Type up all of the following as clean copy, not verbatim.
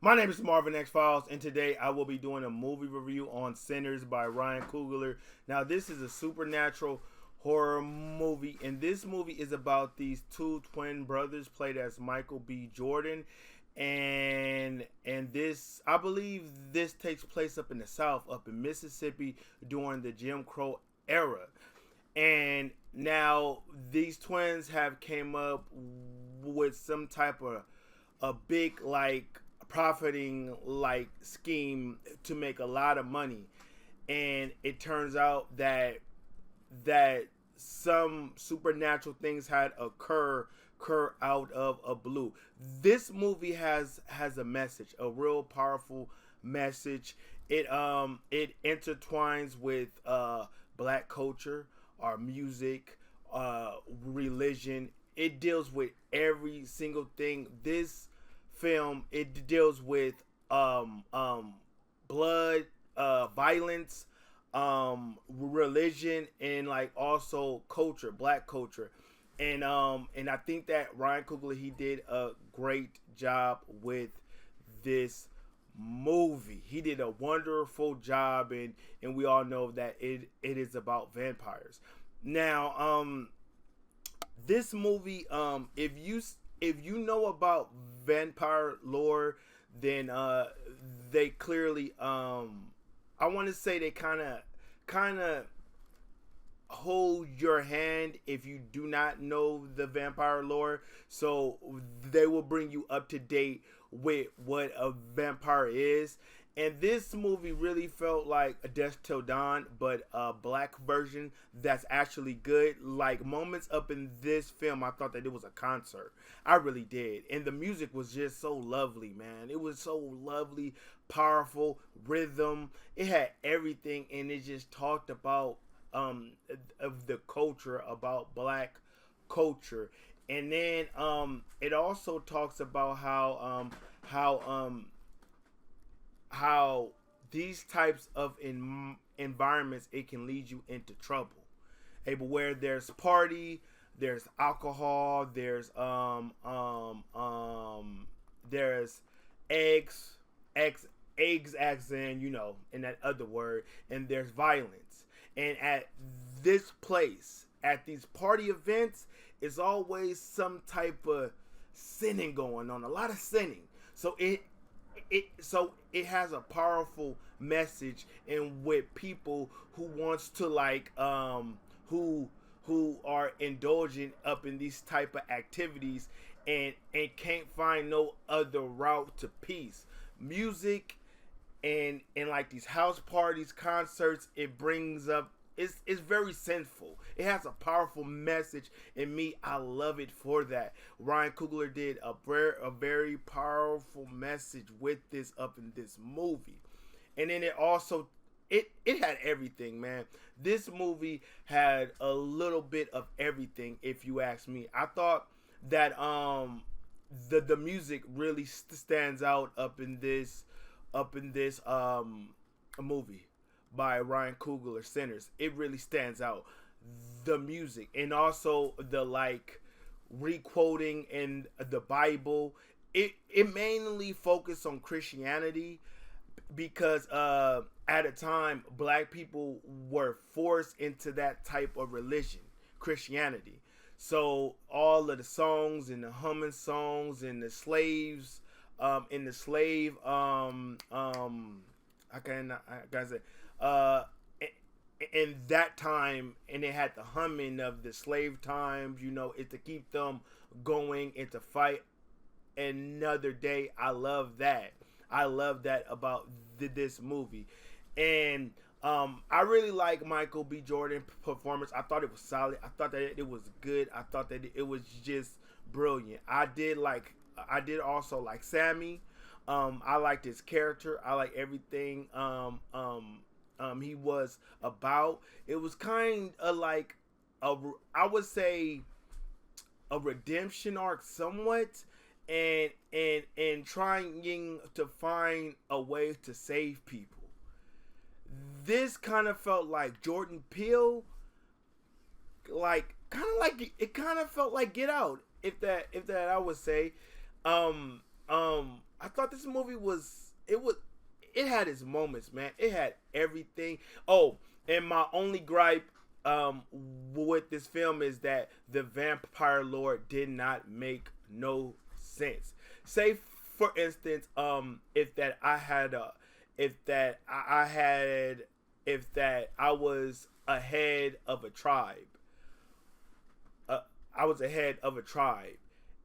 My name is Marvin XFiles, and today I will be doing a movie review on Sinners by Ryan Coogler. Now, this is a supernatural horror movie, and this movie is about these two twin brothers played as Michael B. Jordan, and this, I believe, this takes place up in the South, up in Mississippi during the Jim Crow era. And now these twins have came up with some type of a big profiting scheme to make a lot of money, and it turns out that some supernatural things had occur out of a blue. This movie has a message, a real powerful message. It intertwines with black culture, our music, religion. It deals with every single thing. This film, it deals with blood, violence, religion, and also culture, black culture. And I think that Ryan Coogler, he did a great job with this movie. He did a wonderful job, and we all know that it is about vampires. Now, this movie, if you know about vampire lore, then they clearly, I want to say they kind of hold your hand if you do not know the vampire lore. So they will bring you up to date with what a vampire is. And this movie really felt like a Death Till Dawn, but a black version that's actually good. Like, moments up in this film, I thought that it was a concert. I really did. And the music was just so lovely, man. It was so lovely, powerful, rhythm. It had everything, and it just talked about of the culture, about black culture. And then it also talks about how these types of environments, it can lead you into trouble. Hey, but where there's party, there's alcohol, there's eggs accent, in that other word, and there's violence. And at this place, at these party events, is always some type of sinning going on, a lot of sinning. So it has a powerful message, and with people who wants to who are indulgent up in these type of activities, and can't find no other route to peace. Music and like these house parties, concerts, it brings up, it's very sinful. It has a powerful message, and me, I love it for that. Ryan Coogler did a very powerful message with this up in this movie. And then it also, it had everything, man. This movie had a little bit of everything, if you ask me. I thought that the music really stands out up in this movie by Ryan Coogler, Sinners. It really stands out. The music, and also the re-quoting in the Bible. It mainly focused on Christianity, because at a time black people were forced into that type of religion, Christianity. So all of the songs and the humming songs and the slaves, in the slave, I gotta say, in that time, and they had the humming of the slave times, it to keep them going and to fight another day. I love that. I love that about this movie. And I really like Michael B. Jordan performance. I thought it was solid. I thought that it was good. I thought that it was just brilliant. I did also like Sammy. I liked his character. I like everything he was about. It was kind of like I would say a redemption arc somewhat, and trying to find a way to save people. This kind of felt like Jordan Peele, it kind of felt like Get Out, if that I would say. I thought this movie it had its moments, man. It had everything. Oh, and my only gripe with this film is that the vampire lore did not make no sense. Say for instance, if that I was ahead of a tribe, I was ahead of a tribe,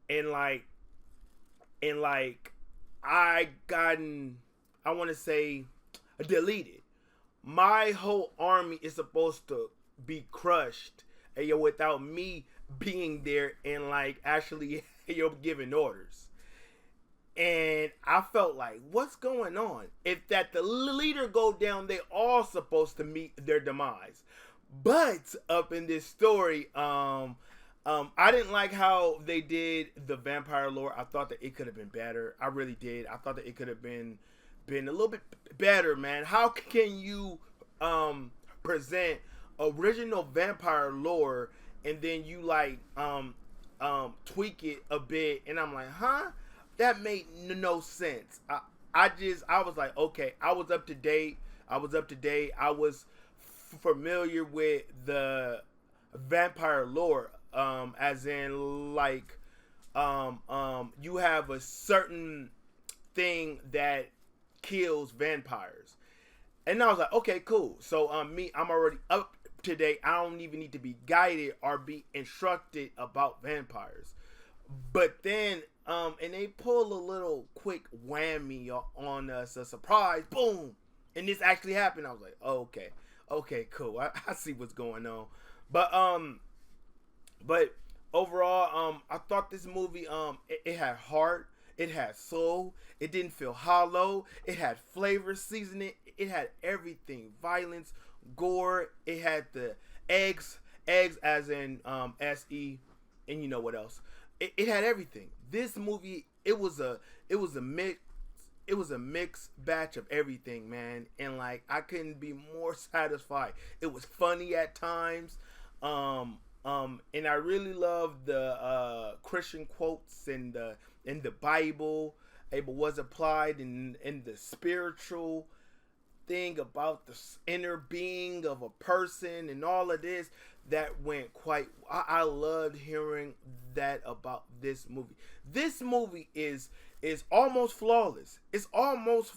and I want to say deleted. My whole army is supposed to be crushed, without me being there and actually giving orders. And I felt like, what's going on? If that the leader go down, they all supposed to meet their demise. But up in this story, I didn't like how they did the vampire lore. I thought that it could have been better. I really did. I thought that it could have been a little bit better, man. How can you present original vampire lore and then you tweak it a bit? And I'm like, huh? That made no sense. I was like, okay, I was up to date. I was familiar with the vampire lore, as in you have a certain thing that kills vampires, and I was like, okay, cool. So I'm already up to date. I don't even need to be guided or be instructed about vampires. But then and they pull a little quick whammy on us, a surprise, boom, and this actually happened. I was like, oh, okay, cool. I see what's going on. But overall, I thought this movie, it had heart, it had soul, it didn't feel hollow, it had flavor, seasoning, it had everything, violence, gore, it had the eggs as in SE, and you know what else. It had everything. This movie, it was a mixed batch of everything, man. And I couldn't be more satisfied. It was funny at times. And I really loved the Christian quotes in the Bible. It was applied in the spiritual thing about the inner being of a person and all of this. That went quite. I loved hearing that about this movie. This movie is almost flawless. It's almost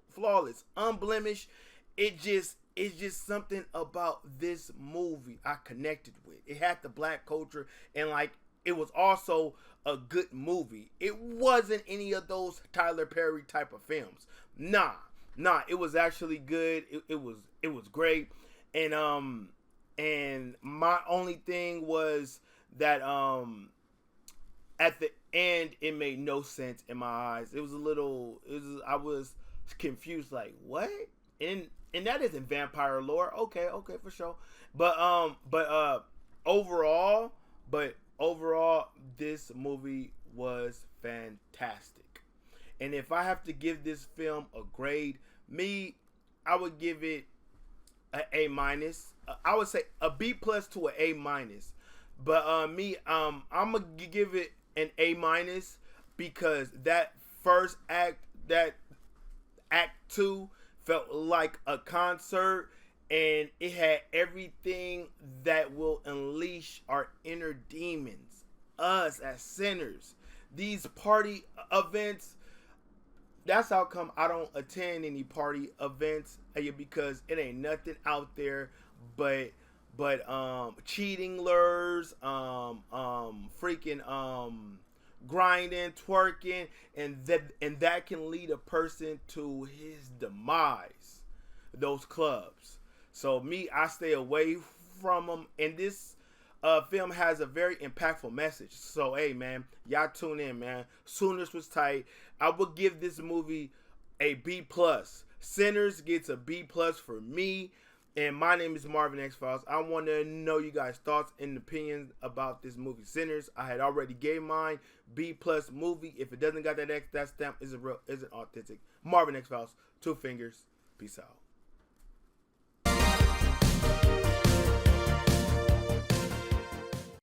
flawless, unblemished. It's just something about this movie I connected with. It had the black culture, and it was also a good movie. It wasn't any of those Tyler Perry type of films. Nah. It was actually good. It was great, and my only thing was that at the end it made no sense in my eyes. I was confused, like, what? And that isn't vampire lore. Okay, for sure. But overall, this movie was fantastic. And if I have to give this film a grade, I would give it an A minus. I would say a B plus to an A minus. But I'm gonna give it an A minus because that first act, that act 2, felt like a concert, and it had everything that will unleash our inner demons, us as sinners. These party events, that's how come I don't attend any party events, because it ain't nothing out there but cheating lures, freaking grinding, twerking, and that can lead a person to his demise. Those clubs. So I stay away from them, and this film has a very impactful message. So hey, man, y'all tune in, man. Sooners was tight. I would give this movie a B plus. Sinners gets a B plus for me. And my name is Marvin XFiles. I want to know you guys' thoughts and opinions about this movie, Sinners. I had already gave mine B plus movie. If it doesn't got that X, that stamp isn't authentic. Marvin XFiles. 2 fingers. Peace out.